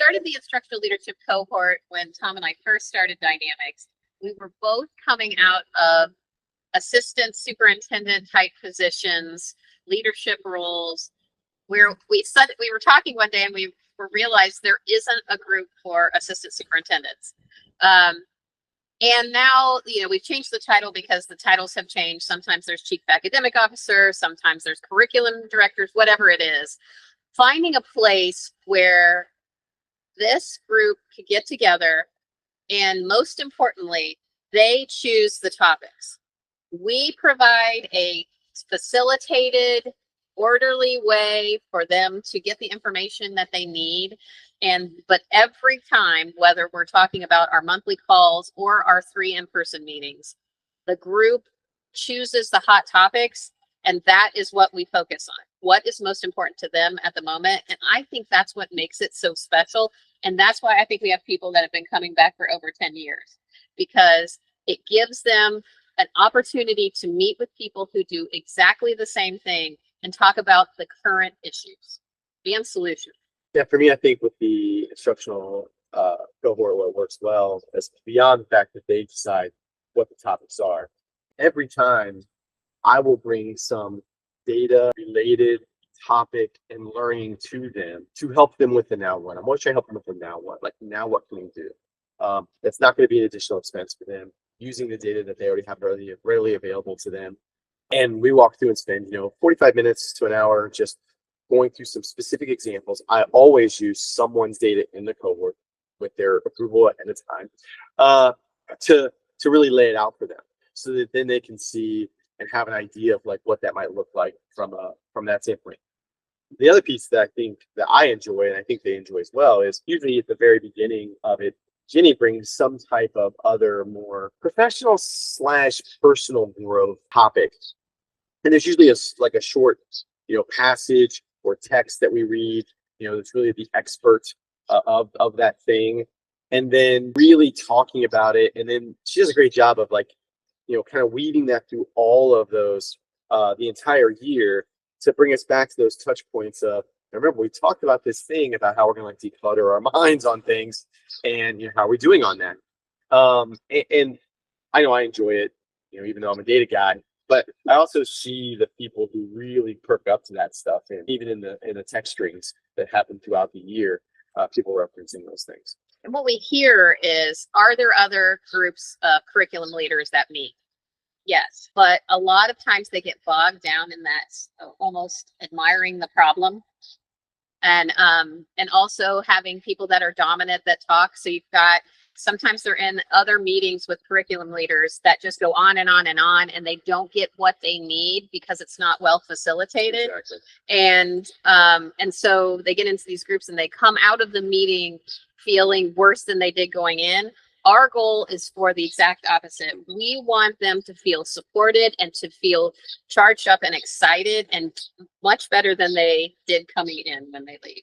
started the instructional leadership cohort when Tom and I first started Dynamix. We were both coming out of assistant superintendent type positions, leadership roles, where we were talking one day and we realized there isn't a group for assistant superintendents. And now, we've changed the title because the titles have changed. Sometimes there's chief academic officer, sometimes there's curriculum directors, whatever it is. Finding a place where this group could get together and, most importantly, they choose the topics. We provide a facilitated, orderly way for them to get the information that they need. But every time, whether we're talking about our monthly calls or our 3 in-person meetings, the group chooses the hot topics, and that is what we focus on. What is most important to them at the moment? And I think that's what makes it so special. And that's why I think we have people that have been coming back for over 10 years, because it gives them an opportunity to meet with people who do exactly the same thing and talk about the current issues and solutions. Yeah, for me, I think with the instructional cohort, what works well is beyond the fact that they decide what the topics are. Every time I will bring some data related topic and learning to them to help them with the now what. I'm always trying to help them with the now what. Like, now what can we do? That's not going to be an additional expense for them, using the data that they already have readily available to them. And we walk through and spend 45 minutes to an hour just going through some specific examples. I always use someone's data in the cohort with their approval ahead of time to really lay it out for them, so that then they can see and have an idea of like what that might look like from that standpoint. The other piece that I think that I enjoy, and I think they enjoy as well, is usually at the very beginning of it, Jenny brings some type of other more professional / personal growth topic. And there's usually a short, passage or text that we read, that's really the expert of that thing. And then really talking about it. And then she does a great job of kind of weaving that through all of those, the entire year, to bring us back to those touch points of, remember, we talked about this thing about how we're going to declutter our minds on things, and how we're doing on that. And I know I enjoy it, even though I'm a data guy, but I also see the people who really perk up to that stuff, and even in the text strings that happen throughout the year, people referencing those things. And what we hear is, are there other groups of curriculum leaders that meet? Yes, but a lot of times they get bogged down in that almost admiring the problem, and also having people that are dominant that talk. So you've got, sometimes they're in other meetings with curriculum leaders that just go on and on and on, and they don't get what they need because it's not well facilitated. Exactly. And so they get into these groups and they come out of the meeting feeling worse than they did going in. Our goal is for the exact opposite. We want them to feel supported and to feel charged up and excited, and much better than they did coming in when they leave.